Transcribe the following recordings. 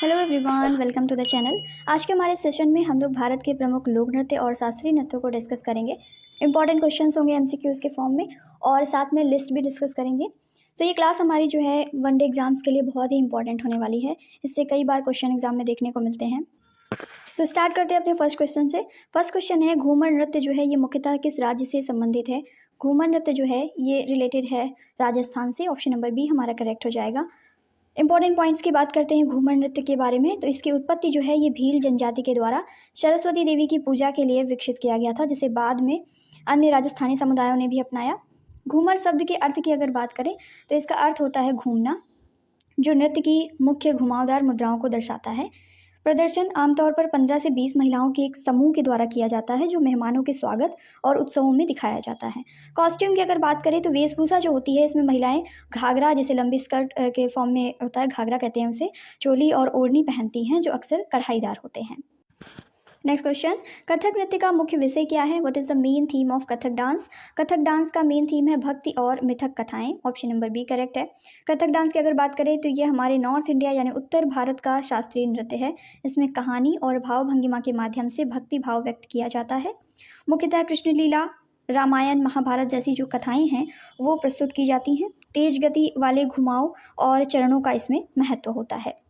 Hello everyone, welcome to the channel. आज के हमारे सेशन में हम लोग भारत के प्रमुख लोक नृत्य और शास्त्रीय नृत्यों को डिस्कस करेंगे। इंपॉर्टेंट क्वेश्चंस होंगे एमसीक्यूज के फॉर्म में और साथ में लिस्ट भी डिस्कस करेंगे। तो ये क्लास हमारी जो है वनडे एग्जाम्स के लिए बहुत ही इंपॉर्टेंट होने वाली है। इससे कई बार क्वेश्चन एग्जाम में देखने को मिलते हैं। तो स्टार्ट करते हैं अपने फर्स्ट क्वेश्चन से। फर्स्ट क्वेश्चन है, घूमर नृत्य जो है ये मुख्यतः किस राज्य से संबंधित है? घूमर नृत्य जो है ये रिलेटेड है राजस्थान से। ऑप्शन नंबर बी हमारा करेक्ट हो जाएगा। इंपॉर्टेंट पॉइंट्स की बात करते हैं घूमर नृत्य के बारे में। तो इसकी उत्पत्ति जो है ये भील जनजाति के द्वारा सरस्वती देवी की पूजा के लिए विकसित किया गया था, जिसे बाद में अन्य राजस्थानी समुदायों ने भी अपनाया। घूमर शब्द के अर्थ की अगर बात करें तो इसका अर्थ होता है घूमना, जो नृत्य की मुख्य घुमावदार मुद्राओं को दर्शाता है। प्रदर्शन आमतौर पर 15 से 20 महिलाओं के एक समूह के द्वारा किया जाता है, जो मेहमानों के स्वागत और उत्सवों में दिखाया जाता है। कॉस्ट्यूम की अगर बात करें तो वेशभूषा जो होती है इसमें महिलाएं घाघरा, जैसे लंबी स्कर्ट के फॉर्म में होता है, घाघरा कहते हैं उसे, चोली और ओढ़नी पहनती हैं जो अक्सर कढ़ाईदार होते हैं। नेक्स्ट क्वेश्चन, कथक नृत्य का मुख्य विषय क्या है? What is the main theme of Kathak dance? Kathak dance का मेन थीम है भक्ति और मिथक कथाएं। ऑप्शन नंबर बी करेक्ट है। कथक डांस की अगर बात करें तो ये हमारे नॉर्थ इंडिया यानी उत्तर भारत का शास्त्रीय नृत्य है। इसमें कहानी और भाव भंगिमा के माध्यम से भक्ति भाव व्यक्त किया जाता है। मुख्यतः कृष्ण लीला, रामायण, महाभारत जैसी जो कथाएं हैं वो प्रस्तुत की जाती हैं। तेज गति वाले घुमाव और चरणों का इसमें महत्व होता है।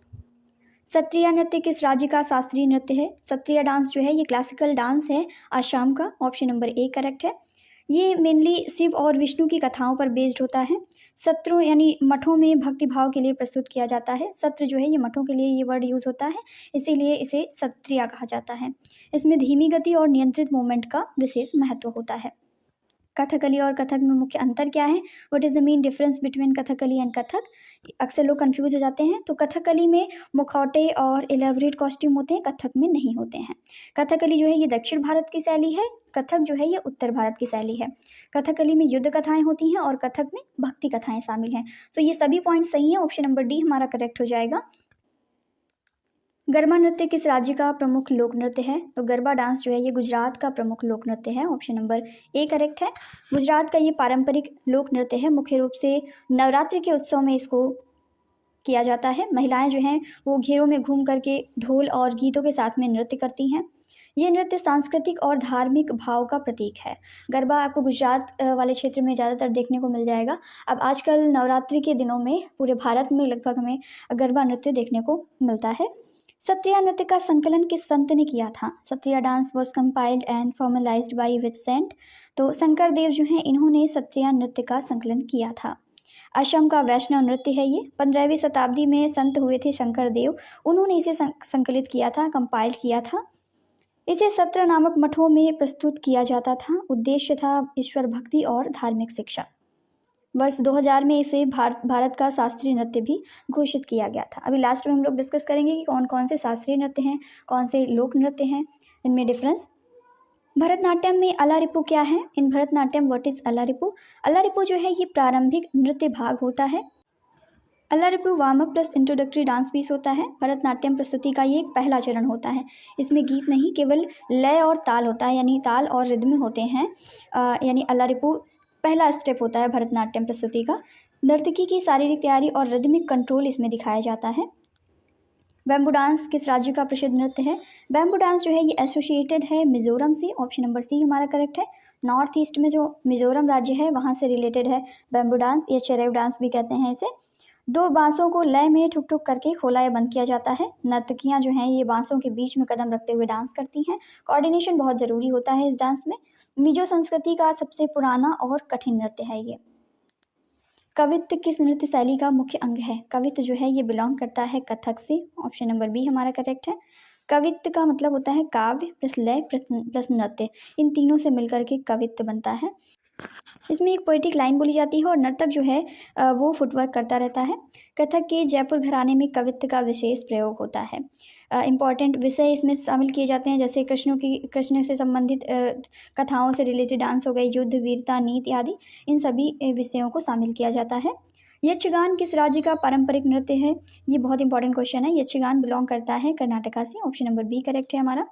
सत्रिया नृत्य किस राज्य का शास्त्रीय नृत्य है? सत्रिया डांस जो है ये क्लासिकल डांस है आसाम का। ऑप्शन नंबर ए करेक्ट है। ये मेनली शिव और विष्णु की कथाओं पर बेस्ड होता है। सत्रों यानी मठों में भक्ति भाव के लिए प्रस्तुत किया जाता है। सत्र जो है ये मठों के लिए ये वर्ड यूज़ होता है, इसीलिए इसे सत्रिया कहा जाता है। इसमें धीमी गति और नियंत्रित मूवमेंट का विशेष महत्व होता है। कथकली और कथक में मुख्य अंतर क्या है? What is the main difference between Kathakali and Kathak? अक्सर लोग कंफ्यूज हो जाते हैं। तो कथकली में मुखौटे और एलेबरेट कॉस्ट्यूम होते हैं, कथक में नहीं होते हैं। कथकली जो है ये दक्षिण भारत की शैली है, कथक जो है ये उत्तर भारत की शैली है। कथकली में युद्ध कथाएं होती हैं और कथक में भक्ति कथाएं शामिल हैं। तो ये सभी पॉइंट सही हैं। ऑप्शन नंबर डी हमारा करेक्ट हो जाएगा। गरबा नृत्य किस राज्य का प्रमुख लोक नृत्य है? तो गरबा डांस जो है ये गुजरात का प्रमुख लोक नृत्य है। ऑप्शन नंबर ए करेक्ट है। गुजरात का ये पारंपरिक लोक नृत्य है। मुख्य रूप से नवरात्रि के उत्सव में इसको किया जाता है। महिलाएं जो हैं वो घेरों में घूम करके ढोल और गीतों के साथ में नृत्य करती हैं। ये नृत्य सांस्कृतिक और धार्मिक भाव का प्रतीक है। गरबा आपको गुजरात वाले क्षेत्र में ज़्यादातर देखने को मिल जाएगा। अब आजकल नवरात्रि के दिनों में पूरे भारत में लगभग हमें गरबा नृत्य देखने को मिलता है। सत्रिया नृत्य का संकलन किस संत ने किया था? Sattriya dance was compiled and formalized by which saint? तो शंकर देव जो हैं इन्होंने सत्रिया नृत्य का संकलन किया था। असम का वैष्णव नृत्य है ये। 15वीं शताब्दी में संत हुए थे शंकर देव, उन्होंने इसे संकलित किया था, कंपाइल किया था। इसे सत्र नामक मठों में प्रस्तुत किया जाता था। उद्देश्य था ईश्वर भक्ति और धार्मिक शिक्षा। वर्ष 2000 में इसे भारत का शास्त्रीय नृत्य भी घोषित किया गया था। अभी लास्ट में हम लोग डिस्कस करेंगे कि कौन कौन से शास्त्रीय नृत्य हैं, कौन से लोक नृत्य हैं, इनमें डिफरेंस। भरतनाट्यम में अलारिपू क्या है? In Bharatanatyam what is Alarippu? Alarippu जो है ये प्रारंभिक नृत्य भाग होता है। Alarippu warm up plus introductory dance piece होता है। भरतनाट्यम प्रस्तुति का ये एक पहला चरण होता है। इसमें गीत नहीं, केवल लय और ताल होता है, यानी ताल और रिद्म होते हैं। यानी अलारिपू पहला स्टेप होता है भरतनाट्यम प्रस्तुति का। नर्तकी की शारीरिक तैयारी और रिदमिक कंट्रोल इसमें दिखाया जाता है। बैम्बू डांस किस राज्य का प्रसिद्ध नृत्य है? बैम्बू डांस जो है ये एसोसिएटेड है मिजोरम से। ऑप्शन नंबर सी हमारा करेक्ट है। नॉर्थ ईस्ट में जो मिजोरम राज्य है वहाँ से रिलेटेड है बैम्बू डांस, या चेरेव डांस भी कहते हैं इसे। दो बांसों को लय में ठुक ठुक करके खोला या बंद किया जाता है। नर्तकियां जो हैं ये बांसों के बीच में कदम रखते हुए डांस करती हैं। कोऑर्डिनेशन बहुत ज़रूरी होता है इस डांस में। मिजो संस्कृति का सबसे पुराना और कठिन नृत्य है ये। कवित्त किस नृत्य शैली का मुख्य अंग है? कवित्त जो है ये बिलोंग करता है कथक से। ऑप्शन नंबर बी हमारा करेक्ट है। कवित्त का मतलब होता है काव्य प्लस लय प्लस नृत्य, इन तीनों से मिलकर के कवित्त बनता है। इसमें एक पोएटिक लाइन बोली जाती है और नर्तक जो है वो फुटवर्क करता रहता है। कथक के जयपुर घराने में कवित्त का विशेष प्रयोग होता है। इम्पॉर्टेंट विषय इसमें शामिल किए जाते हैं, जैसे कृष्ण से संबंधित कथाओं से रिलेटेड डांस हो गए, युद्ध, वीरता, नीति आदि, इन सभी विषयों को शामिल किया जाता है। यक्षगान किस राज्य का पारंपरिक नृत्य है? ये बहुत इंपॉर्टेंट क्वेश्चन है। यक्षगान बिलोंग करता है कर्नाटका से। ऑप्शन नंबर बी करेक्ट है हमारा।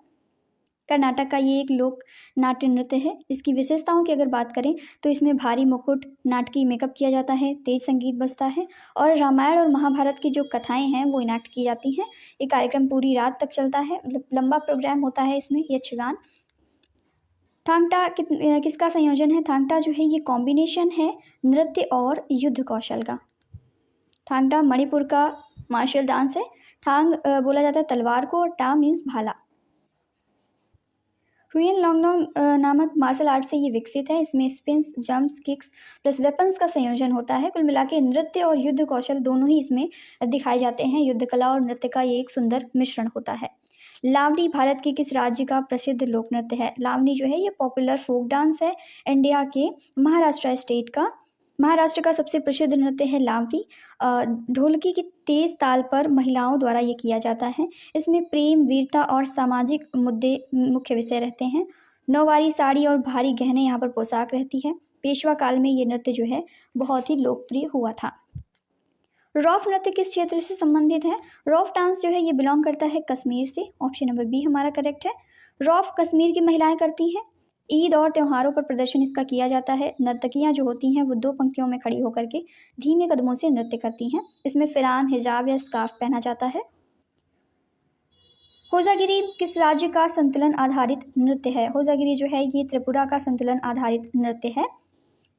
कर्नाटक का ये एक लोक नाट्य नृत्य है। इसकी विशेषताओं की अगर बात करें तो इसमें भारी मुकुट, नाटकीय मेकअप किया जाता है, तेज संगीत बजता है और रामायण और महाभारत की जो कथाएं हैं वो इनैक्ट की जाती हैं। ये कार्यक्रम पूरी रात तक चलता है, मतलब लंबा प्रोग्राम होता है इसमें यक्षगान। थांगटा किसका संयोजन है? थांगटा जो है ये कॉम्बिनेशन है नृत्य और युद्ध कौशल का। थांगटा मणिपुर का मार्शल डांस है। थांग बोला जाता है तलवार को और टा मीन्स भाला। हुयन लॉन्गडोंग नामक मार्शल आर्ट से ये विकसित है। इसमें spins, jumps, kicks plus weapons का संयोजन होता है। कुल मिला के नृत्य और युद्ध कौशल दोनों ही इसमें दिखाए जाते हैं। युद्ध कला और नृत्य का ये एक सुंदर मिश्रण होता है। लावनी भारत के किस राज्य का प्रसिद्ध लोक नृत्य है? लावनी जो है ये पॉपुलर फोक डांस है इंडिया के महाराष्ट्र स्टेट का। महाराष्ट्र का सबसे प्रसिद्ध नृत्य है लावनी। ढोलकी की तेज ताल पर महिलाओं द्वारा ये किया जाता है। इसमें प्रेम, वीरता और सामाजिक मुद्दे मुख्य विषय रहते हैं। नौवारी साड़ी और भारी गहने यहाँ पर पोशाक रहती है। पेशवा काल में ये नृत्य जो है बहुत ही लोकप्रिय हुआ था। रॉफ नृत्य किस क्षेत्र से संबंधित है? रॉफ डांस जो है ये बिलोंग करता है कश्मीर से। ऑप्शन नंबर बी हमारा करेक्ट है। रॉफ कश्मीर की महिलाएं करती हैं। ईद और त्योहारों पर प्रदर्शन इसका किया जाता है। नर्तकियां जो होती हैं वो 2 पंक्तियों में खड़ी होकर के धीमे कदमों से नृत्य करती हैं। इसमें फिरान, हिजाब या स्कार्फ पहना जाता है। होजागिरी किस राज्य का संतुलन आधारित नृत्य है? होजागिरी जो है ये त्रिपुरा का संतुलन आधारित नृत्य है।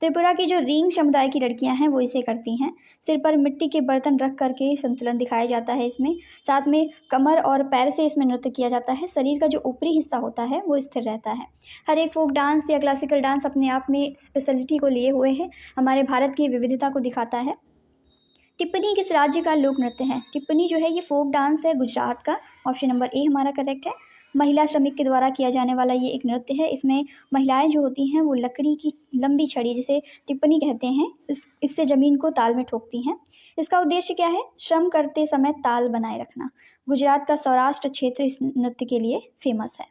त्रिपुरा की जो रींग समुदाय की लड़कियां हैं वो इसे करती हैं। सिर पर मिट्टी के बर्तन रख करके संतुलन दिखाया जाता है इसमें। साथ में कमर और पैर से इसमें नृत्य किया जाता है। शरीर का जो ऊपरी हिस्सा होता है वो स्थिर रहता है। हर एक फोक डांस या क्लासिकल डांस अपने आप में स्पेशलिटी को लिए हुए है, हमारे भारत की विविधता को दिखाता है। टिप्पणी किस राज्य का लोक नृत्य है? टिप्पणी जो है ये फोक डांस है गुजरात का। ऑप्शन नंबर ए हमारा करेक्ट है। महिला श्रमिक के द्वारा किया जाने वाला ये एक नृत्य है। इसमें महिलाएं जो होती हैं वो लकड़ी की लंबी छड़ी, जिसे टिप्पणी कहते हैं, इससे ज़मीन को ताल में ठोकती हैं। इसका उद्देश्य क्या है? श्रम करते समय ताल बनाए रखना। गुजरात का सौराष्ट्र क्षेत्र इस नृत्य के लिए फेमस है।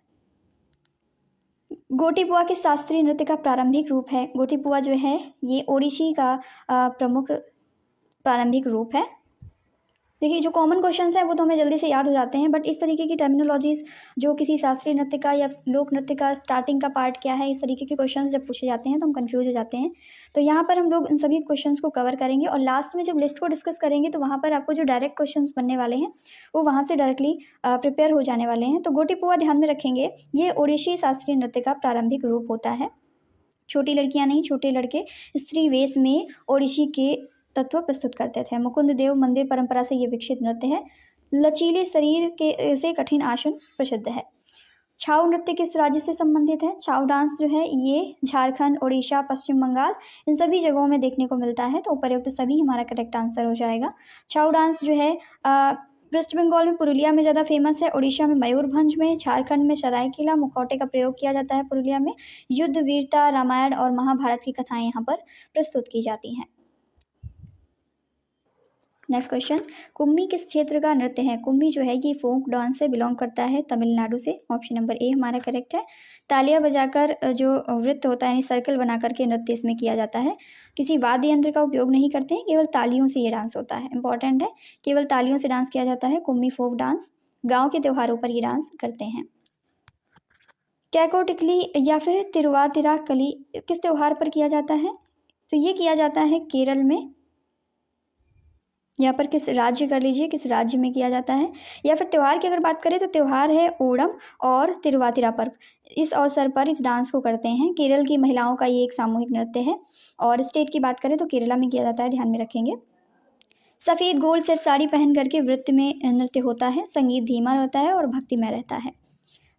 गोटीपुआ किस शास्त्रीय नृत्य का प्रारंभिक रूप है? गोटीपुआ जो है ये ओडिशी का प्रमुख प्रारंभिक रूप है। देखिए जो कॉमन क्वेश्चंस हैं वो तो हमें जल्दी से याद हो जाते हैं, बट इस तरीके की टर्मिनोलॉजीज जो किसी शास्त्रीय नृत्य का या लोक नृत्य का स्टार्टिंग का पार्ट क्या है, इस तरीके के क्वेश्चंस जब पूछे जाते हैं तो हम कंफ्यूज हो जाते हैं। तो यहाँ पर हम लोग इन सभी क्वेश्चंस को कवर करेंगे और लास्ट में जब लिस्ट को डिस्कस करेंगे तो वहाँ पर आपको जो डायरेक्ट क्वेश्चंस बनने वाले हैं वो वहाँ से डायरेक्टली प्रिपेयर हो जाने वाले हैं। तो गोटीपुआ ध्यान में रखेंगे, ये ओडिशी शास्त्रीय नृत्य का प्रारंभिक रूप होता है। छोटी लड़कियाँ नहीं, छोटे लड़के स्त्री वेश में ओडिशी के तत्व प्रस्तुत करते थे। मुकुंद देव मंदिर परंपरा से ये विकसित नृत्य है। लचीले शरीर के से कठिन आसन प्रसिद्ध है। छाऊ नृत्य किस राज्य से संबंधित है? छाऊ डांस जो है ये झारखंड, उड़ीसा, पश्चिम बंगाल इन सभी जगहों में देखने को मिलता है। तो उपर्युक्त सभी हमारा करेक्ट आंसर हो जाएगा। छाऊ डांस जो है वेस्ट बंगाल में पुरुलिया में ज़्यादा फेमस है। उड़ीसा में मयूरभंज में, झारखंड में सरायकेला, मुखौटे का प्रयोग किया जाता है। पुरुलिया में युद्ध, वीरता, रामायण और महाभारत की कथाएं यहाँ पर प्रस्तुत की जाती हैं। नेक्स्ट क्वेश्चन, कुम्मी किस क्षेत्र का नृत्य है? कुम्मी जो है ये फोक डांस से बिलोंग करता है तमिलनाडु से। ऑप्शन नंबर ए हमारा करेक्ट है। तालियां बजाकर जो नृत्य होता है यानी सर्कल बना करके नृत्य इसमें किया जाता है। किसी वाद्य यंत्र का उपयोग नहीं करते हैं, केवल तालियों से ये डांस होता है। इंपॉर्टेंट है, केवल तालियों से डांस किया जाता है। कुम्मी फोक डांस गाँव के त्योहारों पर ये डांस करते हैं। कैको टिकली या फिर तिरुवातिरा कली किस त्यौहार पर किया जाता है? तो ये किया जाता है केरल में। यहाँ पर किस राज्य कर लीजिए, किस राज्य में किया जाता है। या फिर त्यौहार की अगर बात करें तो त्यौहार है ओणम और तिरुवातिरा पर्व। इस अवसर पर इस डांस को करते हैं। केरल की महिलाओं का ये एक सामूहिक नृत्य है। और स्टेट की बात करें तो केरला में किया जाता है, ध्यान में रखेंगे। सफ़ेद गोल सेट साड़ी पहन करके वृत्त में नृत्य होता है। संगीत धीमा रहता है और भक्तिमय रहता है।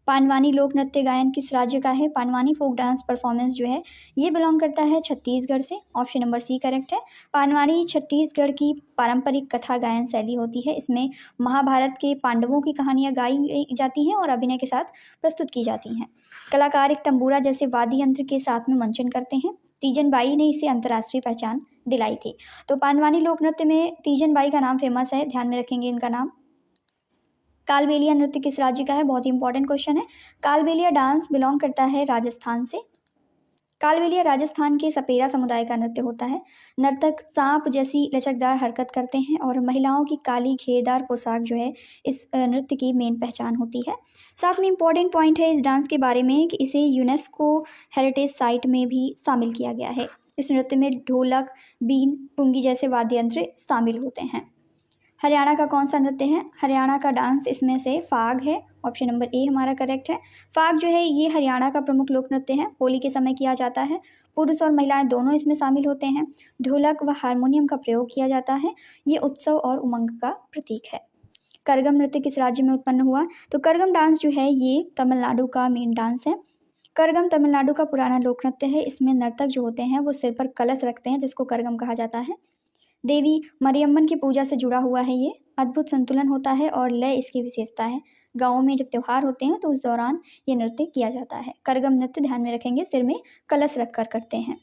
पानवानी लोक नृत्य गायन किस राज्य का है? पानवानी फोक डांस परफॉर्मेंस जो है ये बिलोंग करता है छत्तीसगढ़ से। ऑप्शन नंबर सी करेक्ट है। पानवानी छत्तीसगढ़ की पारंपरिक कथा गायन शैली होती है। इसमें महाभारत के पांडवों की कहानियाँ गाई जाती हैं और अभिनय के साथ प्रस्तुत की जाती हैं। कलाकार एक तंबूरा जैसे वाद्य यंत्र के साथ में मंचन करते हैं। तीजन बाई ने इसे अंतर्राष्ट्रीय पहचान दिलाई थी। तो पानवानी लोक नृत्य में तीजन बाई का नाम फेमस है, ध्यान में रखेंगे इनका नाम। कालबेलिया नृत्य किस राज्य का है? बहुत ही इंपॉर्टेंट क्वेश्चन है। कालबेलिया डांस बिलोंग करता है राजस्थान से। कालबेलिया राजस्थान के सपेरा समुदाय का नृत्य होता है। नर्तक सांप जैसी लचकदार हरकत करते हैं और महिलाओं की काली घेरदार पोशाक जो है इस नृत्य की मेन पहचान होती है। साथ में इम्पॉर्टेंट पॉइंट है इस डांस के बारे में कि इसे यूनेस्को हेरिटेज साइट में भी शामिल किया गया है। इस नृत्य में ढोलक, बीन, पुंगी जैसे वाद्य यंत्र शामिल होते हैं। हरियाणा का कौन सा नृत्य है? हरियाणा का डांस इसमें से फाग है। ऑप्शन नंबर ए हमारा करेक्ट है। फाग जो है ये हरियाणा का प्रमुख लोक नृत्य है। होली के समय किया जाता है। पुरुष और महिलाएं दोनों इसमें शामिल होते हैं। ढोलक व हारमोनियम का प्रयोग किया जाता है। ये उत्सव और उमंग का प्रतीक है। करगम नृत्य किस राज्य में उत्पन्न हुआ? तो करगम डांस जो है ये तमिलनाडु का मेन डांस है। करगम तमिलनाडु का पुराना लोक नृत्य है। इसमें नर्तक जो होते हैं वो सिर पर कलश रखते हैं, जिसको करगम कहा जाता है। देवी मरियम्मन की पूजा से जुड़ा हुआ है। ये अद्भुत संतुलन होता है और लय इसकी विशेषता है। गाँव में जब त्यौहार होते हैं तो उस दौरान ये नृत्य किया जाता है। करगम नृत्य ध्यान में रखेंगे सिर में कलश रखकर करते हैं।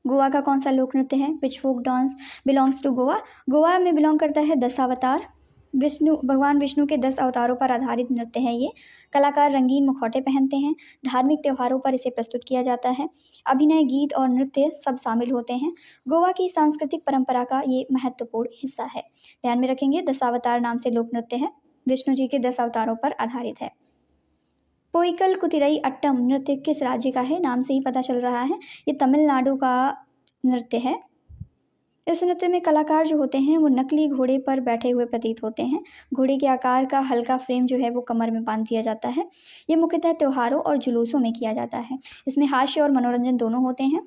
गोवा का कौन सा लोक नृत्य है? Which folk dance belongs to Goa? Goa में बिलोंग करता है दशावतार। भगवान विष्णु के 10 अवतारों पर आधारित नृत्य है ये। कलाकार रंगीन मुखौटे पहनते हैं। धार्मिक त्योहारों पर इसे प्रस्तुत किया जाता है। अभिनय, गीत और नृत्य सब शामिल होते हैं। गोवा की सांस्कृतिक परंपरा का ये महत्वपूर्ण हिस्सा है। ध्यान में रखेंगे दशावतार नाम से लोक नृत्य है। विष्णु जी के 10 अवतारों पर आधारित है। पोइकल कुतिरई अट्टम नृत्य किस राज्य का है? नाम से ही पता चल रहा है ये तमिलनाडु का नृत्य है। इस नृत्य में कलाकार जो होते हैं वो नकली घोड़े पर बैठे हुए प्रतीत होते हैं। घोड़े के आकार का हल्का फ्रेम जो है वो कमर में बांध दिया जाता है। ये मुख्यतः त्योहारों और जुलूसों में किया जाता है। इसमें हास्य और मनोरंजन दोनों होते हैं।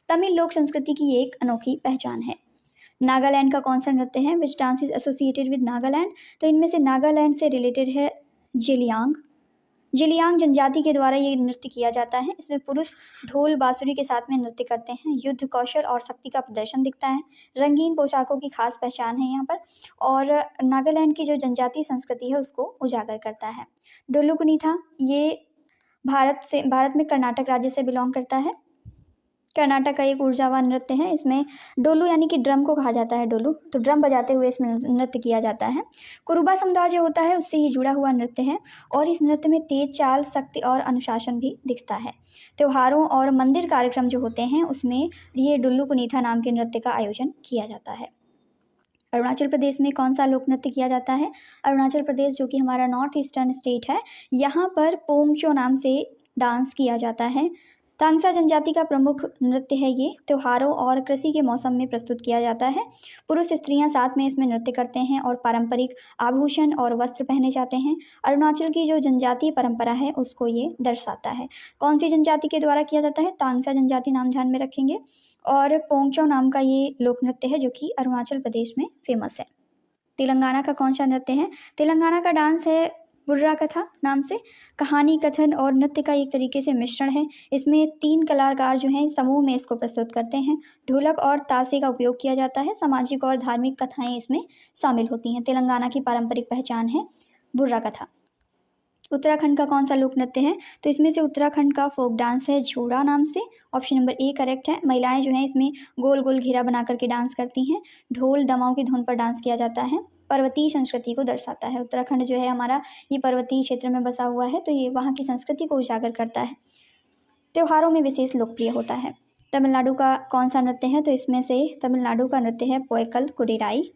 तमिल लोक संस्कृति की एक अनोखी पहचान है। नागालैंड का कौन सा नृत्य है? Which dance is associated with Nagaland? तो इनमें से नागालैंड से रिलेटेड है जेलियांग। जेलियांग जनजाति के द्वारा ये नृत्य किया जाता है। इसमें पुरुष ढोल बांसुरी के साथ में नृत्य करते हैं। युद्ध कौशल और शक्ति का प्रदर्शन दिखता है। रंगीन पोशाकों की खास पहचान है यहाँ पर और नागालैंड की जो जनजातीय संस्कृति है उसको उजागर करता है। डोलू कुनीथा ये भारत में कर्नाटक राज्य से बिलोंग करता है। कर्नाटक का एक ऊर्जावान नृत्य है। इसमें डोलू यानी कि ड्रम को कहा जाता है डोलू, तो ड्रम बजाते हुए इसमें नृत्य किया जाता है। कुरुबा समुदाय जो होता है उससे ये जुड़ा हुआ नृत्य है और इस नृत्य में तेज चाल, शक्ति और अनुशासन भी दिखता है। त्योहारों और मंदिर कार्यक्रम जो होते हैं उसमें ये डुल्लू कुनीथा नाम के नृत्य का आयोजन किया जाता है। अरुणाचल प्रदेश में कौन सा लोक नृत्य किया जाता है? अरुणाचल प्रदेश जो कि हमारा नॉर्थ ईस्टर्न स्टेट है, यहाँ पर पोंगचो नाम से डांस किया जाता है। तांगसा जनजाति का प्रमुख नृत्य है ये। त्योहारों और कृषि के मौसम में प्रस्तुत किया जाता है। पुरुष स्त्रियां साथ में इसमें नृत्य करते हैं और पारंपरिक आभूषण और वस्त्र पहने जाते हैं। अरुणाचल की जो जनजातीय परंपरा है उसको ये दर्शाता है। कौन सी जनजाति के द्वारा किया जाता है? तांगसा जनजाति नाम ध्यान में रखेंगे। और पोंगचो नाम का ये लोक नृत्य है जो कि अरुणाचल प्रदेश में फेमस है। तेलंगाना का कौन सा नृत्य है? तेलंगाना का डांस है बुर्रा कथा नाम से। कहानी, कथन और नृत्य का एक तरीके से मिश्रण है। इसमें 3 कलाकार जो हैं समूह में इसको प्रस्तुत करते हैं। ढोलक और ताशे का उपयोग किया जाता है। सामाजिक और धार्मिक कथाएं इसमें शामिल होती हैं। तेलंगाना की पारंपरिक पहचान है बुर्रा कथा। उत्तराखंड का कौन सा लोक नृत्य है? तो इसमें से उत्तराखंड का फोक डांस है झोड़ा नाम से। ऑप्शन नंबर ए करेक्ट है। महिलाएं जो हैं इसमें गोल गोल घेरा बना करके डांस करती हैं। ढोल दमाओं की धुन पर डांस किया जाता है। पर्वतीय संस्कृति को दर्शाता है। उत्तराखंड जो है हमारा ये पर्वतीय क्षेत्र में बसा हुआ है, तो ये वहाँ की संस्कृति को उजागर करता है। त्योहारों में विशेष लोकप्रिय होता है। तमिलनाडु का कौन सा नृत्य है? तो इसमें से तमिलनाडु का नृत्य है पोयकल कुडिराई।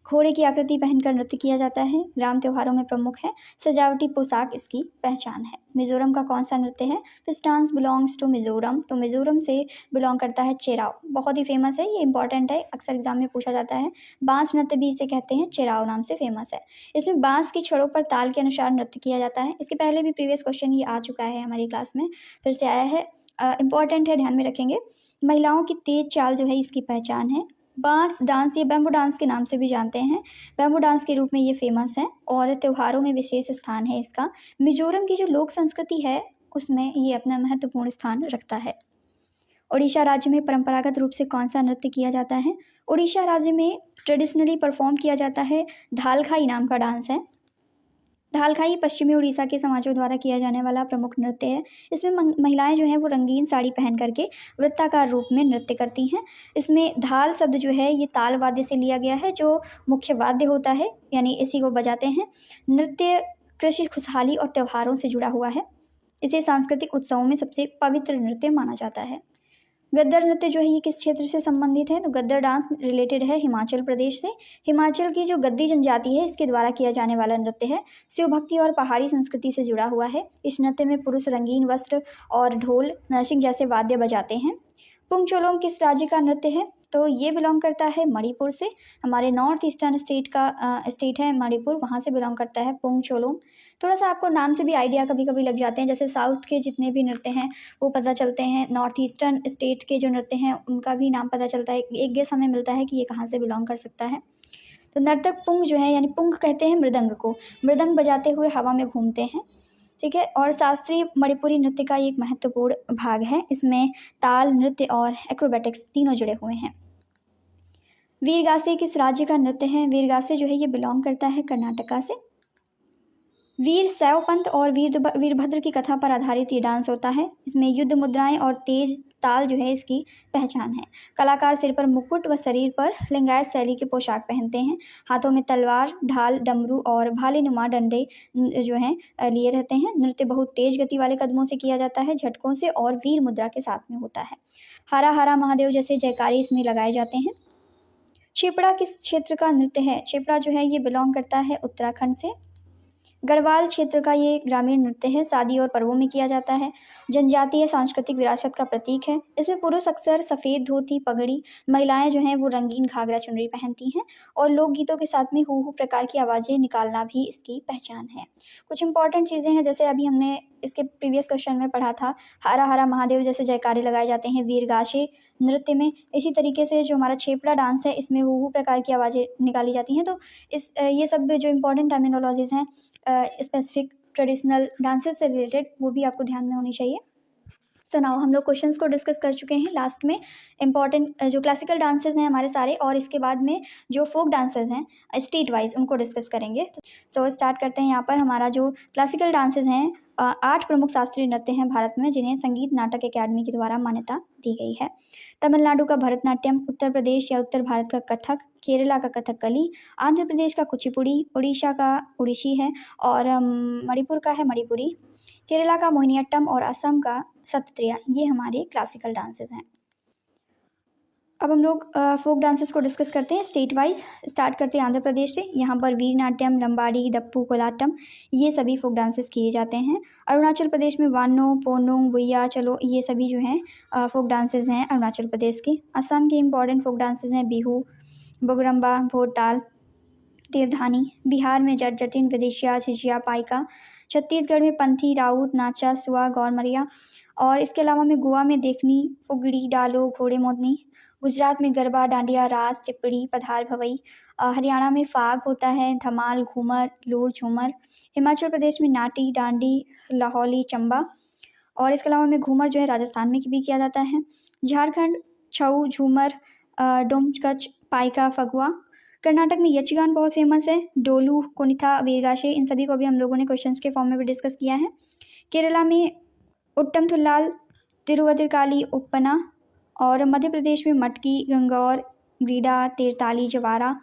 घोड़े की आकृति पहनकर नृत्य किया जाता है। ग्राम त्योहारों में प्रमुख है। सजावटी पोशाक इसकी पहचान है। मिजोरम का कौन सा नृत्य है? This dance belongs to Mizoram. तो मिजोरम से बिलोंग करता है चेराव। बहुत ही फेमस है, ये इंपॉर्टेंट है, अक्सर एग्जाम में पूछा जाता है। बांस नृत्य भी इसे कहते हैं, चेराव नाम से फेमस है। इसमें बांस की छड़ों पर ताल के अनुसार नृत्य किया जाता है। इसके पहले भी प्रीवियस क्वेश्चन ये आ चुका है हमारी क्लास में, फिर से आया है, इंपॉर्टेंट है, ध्यान में रखेंगे। महिलाओं की तेज चाल जो है इसकी पहचान है। बांस डांस ये बैम्बू डांस के नाम से भी जानते हैं। बैम्बू डांस के रूप में ये फेमस है और त्योहारों में विशेष स्थान है इसका। मिजोरम की जो लोक संस्कृति है उसमें ये अपना महत्वपूर्ण स्थान रखता है। उड़ीसा राज्य में परंपरागत रूप से कौन सा नृत्य किया जाता है? उड़ीसा राज्य में ट्रेडिशनली परफॉर्म किया जाता है धालखाई नाम का डांस है। धालखाई पश्चिमी उड़ीसा के समाजों द्वारा किया जाने वाला प्रमुख नृत्य है। इसमें महिलाएं जो हैं वो रंगीन साड़ी पहन करके वृत्ताकार रूप में नृत्य करती हैं। इसमें धाल शब्द जो है ये ताल वाद्य से लिया गया है, जो मुख्य वाद्य होता है, यानी इसी को बजाते हैं। नृत्य कृषि, खुशहाली और त्योहारों से जुड़ा हुआ है। इसे सांस्कृतिक उत्सवों में सबसे पवित्र नृत्य माना जाता है। गद्दर नृत्य जो है ये किस क्षेत्र से संबंधित है? तो गद्दर डांस रिलेटेड है हिमाचल प्रदेश से। हिमाचल की जो गद्दी जनजाति है इसके द्वारा किया जाने वाला नृत्य है। शिव भक्ति और पहाड़ी संस्कृति से जुड़ा हुआ है। इस नृत्य में पुरुष रंगीन वस्त्र और ढोल नरसिंह जैसे वाद्य बजाते हैं। पुंग चोलोम किस राज्य का नृत्य है? तो ये बिलोंग करता है मणिपुर से। हमारे नॉर्थ ईस्टर्न स्टेट है मणिपुर, वहाँ से बिलोंग करता है पुंग चोलोम। थोड़ा सा आपको नाम से भी आइडिया कभी कभी लग जाते हैं, जैसे साउथ के जितने भी नृत्य हैं वो पता चलते हैं, नॉर्थ ईस्टर्न स्टेट के जो नृत्य हैं उनका भी नाम पता चलता है, एक गेस हमें मिलता है कि ये कहाँ से बिलोंग कर सकता है। तो नर्तक पुंग जो है, यानी पुंग कहते हैं मृदंग को, मृदंग बजाते हुए हवा में घूमते हैं, ठीक है। और शास्त्रीय मणिपुरी नृत्य का एक महत्वपूर्ण भाग है। इसमें ताल, नृत्य और एक्रोबैटिक्स तीनों जुड़े हुए हैं। वीरगासे किस राज्य का नृत्य है? वीरगासे जो है ये बिलोंग करता है कर्नाटका से। वीर शैव पंथ और वीरभद्र की कथा पर आधारित ये डांस होता है। इसमें युद्ध मुद्राएं और तेज ताल जो है इसकी पहचान है। कलाकार सिर पर मुकुट व शरीर पर लिंगायत शैली के पोशाक पहनते हैं। हाथों में तलवार, ढाल, डमरू और भाले-नुमा डंडे जो हैं लिए रहते हैं। नृत्य बहुत तेज गति वाले कदमों से किया जाता है, झटकों से और वीर मुद्रा के साथ में होता है। हरा हरा महादेव जैसे जयकारे इसमें लगाए जाते हैं। छेपड़ा किस क्षेत्र का नृत्य है? छेपड़ा जो है ये बिलोंग करता है उत्तराखंड से। गढ़वाल क्षेत्र का ये ग्रामीण नृत्य है, शादी और पर्वों में किया जाता है। जनजातीय सांस्कृतिक विरासत का प्रतीक है। इसमें पुरुष अक्सर सफ़ेद धोती पगड़ी, महिलाएं जो हैं वो रंगीन घाघरा चुनरी पहनती हैं और लोकगीतों के साथ में हू हू प्रकार की आवाज़ें निकालना भी इसकी पहचान है। कुछ इंपॉर्टेंट चीज़ें हैं, जैसे अभी हमने इसके प्रीवियस क्वेश्चन में पढ़ा था, हरा हरा महादेव जैसे जयकारे लगाए जाते हैं वीरगासे नृत्य में। इसी तरीके से जो हमारा छेपड़ा डांस है इसमें हू हू प्रकार की आवाज़ें निकाली जाती हैं। तो ये सब जो इंपॉर्टेंट टर्मिनोलॉजीज़ हैं स्पेसिफिक ट्रेडिशनल डांसेस से रिलेटेड, वो भी आपको ध्यान में होनी चाहिए। सो नाउ हम लोग क्वेश्चंस को डिस्कस कर चुके हैं। लास्ट में इंपॉर्टेंट जो क्लासिकल डांसेस हैं हमारे सारे, और इसके बाद में जो फोक डांसेस हैं स्टेट वाइज उनको डिस्कस करेंगे। सो स्टार्ट करते हैं। यहाँ पर हमारा जो क्लासिकल डांसेस हैं 8 प्रमुख शास्त्रीय नृत्य हैं भारत में, जिन्हें संगीत नाटक अकेडमी के द्वारा मान्यता दी गई है। तमिलनाडु का भरतनाट्यम, उत्तर प्रदेश या उत्तर भारत का कथक, केरला का कथकली, आंध्र प्रदेश का कुचिपुड़ी, उड़ीसा का उड़ीसी है, और मणिपुर का है मणिपुरी, केरला का मोहिनीअट्टम और असम का सत्त्रिया। ये हमारे क्लासिकल डांसेस हैं। अब हम लोग फोक डांसेस को डिस्कस करते हैं स्टेट वाइज। स्टार्ट करते हैं आंध्र प्रदेश से। यहाँ पर वीरनाट्यम, लंबाड़ी, दप्पू, कोलाटम ये सभी फोक डांसेस किए जाते हैं। अरुणाचल प्रदेश में वानो, पोनुंग, बुइया, चलो ये सभी जो हैं फोक डांसेस हैं अरुणाचल प्रदेश के। असम के इंपॉर्टेंट फोक डांसेस हैं बिहू, बोगरम्बा, भोरताल, तीरधानी। बिहार में जटिन, विदिशिया, झिझिया, पाइका। छत्तीसगढ़ में पंथी, राउत, नाचा, सुआ, गौरमरिया। और इसके अलावा में गोवा में देखनी, फुगड़ी, डालो, घोड़े मोदनी। गुजरात में गरबा, डांडिया, रास, टिप्पड़ी, पधार भवई। हरियाणा में फाग होता है, धमाल, घूमर, लूर, झूमर। हिमाचल प्रदेश में नाटी, डांडी, लाहौली, चंबा। और इसके अलावा में घूमर जो है राजस्थान में भी किया जाता है। झारखंड छऊ, झूमर, डोमकच, पाइका, फगुआ। कर्नाटक में यक्षगान बहुत फेमस है, डोलू, कोनिथा, वीरगासे, इन सभी को भी हम लोगों ने क्वेश्चंस के फॉर्म में भी डिस्कस किया है। केरला में उट्टम थुल्लाल, तिरुवतिरकाली, उप्पना। और मध्य प्रदेश में मटकी, गंगौर, ग्रीडा, तेरताली, जवारा।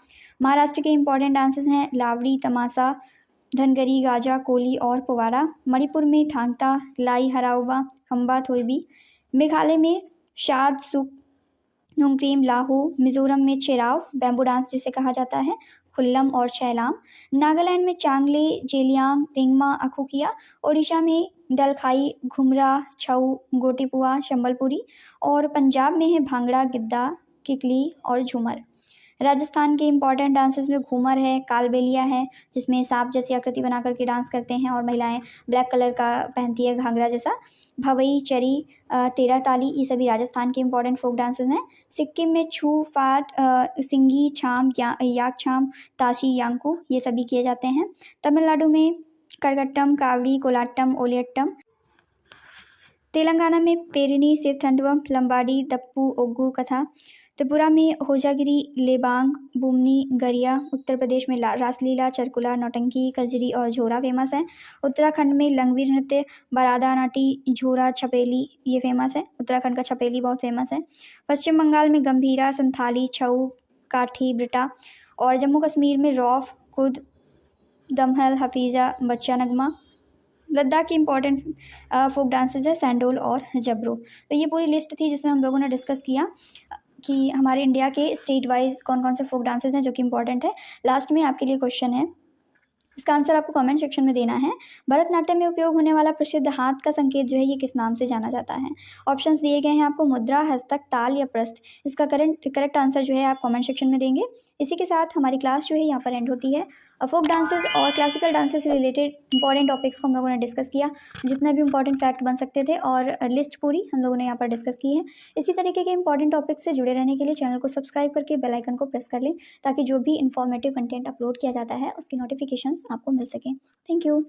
महाराष्ट्र के इंपॉर्टेंट डांसेस हैं लावड़ी, तमाशा, धनगरी, गाजा, कोली और पोवाड़ा। मणिपुर में थांगता, लाई, हराउबा, खम्बा, थोइबी। मेघालय में शाद, सुक, नोंगक्रीम, लाहू। मिजोरम में चेराव, बैम्बू डांस जिसे कहा जाता है, खुल्लम और छैलाम। नागालैंड में चांगले, जेलियांग, रिंगमा, अखुकिया। ओडिशा में दलखाई, घुमरा, छऊ, गोटीपुआ, शंबलपुरी। और पंजाब में है भांगड़ा, गिद्दा, किकली और झूमर। राजस्थान के इंपॉर्टेंट डांसेस में घूमर है, कालबेलिया है जिसमें सांप जैसी आकृति बना करके डांस करते हैं और महिलाएं ब्लैक कलर का पहनती है घाघरा जैसा। भवई, चरी, तेरह ताली, ये सभी राजस्थान के इंपॉर्टेंट फोक डांसेस हैं। सिक्किम में छू, फाट, सिंगी, छाम, याक छाम, ताशी, यांकू ये सभी किए जाते हैं। तमिलनाडु में करगट्टम, कावड़ी, कोलाट्टम, ओलियट्टम। तेलंगाना में पेरिनी, सिरथंडवम, लंबाड़ी, दप्पू, ओग्गू, कथा। त्रिपुरा में होजागिरी, लेबांग, बुमनी, गरिया। उत्तर प्रदेश में रासलीला, चरकुला, नौटंकी, कजरी और झोरा फेमस है। उत्तराखंड में लंगवीर नृत्य, बारादा नाटी, झोरा, छपेली ये फेमस है। उत्तराखंड का छपेली बहुत फेमस है। पश्चिम बंगाल में गंभीरा, संथाली, छऊ, काठी, ब्रिटा। और जम्मू कश्मीर में रौफ, खुद, दमहल, हफीज़ा, बच्चा नगमा। लद्दाख की इंपॉर्टेंट फोक डांसेस है सैंडोल और जबरो। तो ये पूरी लिस्ट थी जिसमें हम लोगों ने डिस्कस किया कि हमारे इंडिया के स्टेट वाइज कौन कौन से फोक डांसेस हैं जो कि इंपॉर्टेंट है। लास्ट में आपके लिए क्वेश्चन है, इसका आंसर आपको कमेंट सेक्शन में देना है। भरतनाट्यम में उपयोग होने वाला प्रसिद्ध हाथ का संकेत जो है ये किस नाम से जाना जाता है? ऑप्शंस दिए गए हैं आपको, मुद्रा, हस्तक, ताल या प्रस्थ। इसका करेक्ट आंसर जो है आप कमेंट सेक्शन में देंगे। इसी के साथ हमारी क्लास जो है यहाँ पर एंड होती है। फोक डांसेस और क्लासिकल डांसेस से रिलेटेड इंपॉर्टेंट टॉपिक्स को हम लोगों ने डिस्कस किया, जितने भी इंपॉर्टेंट फैक्ट बन सकते थे, और लिस्ट पूरी हम लोगों ने यहाँ पर डिस्कस की है। इसी तरीके के इंपॉर्टेंट टॉपिक्स से जुड़े रहने के लिए चैनल को सब्सक्राइब करके बेल आइकन को प्रेस कर लें, ताकि जो भी इंफॉर्मेटिव कंटेंट अपलोड किया जाता है उसकी नोटिफिकेशंस आपको मिल सकें। Thank you.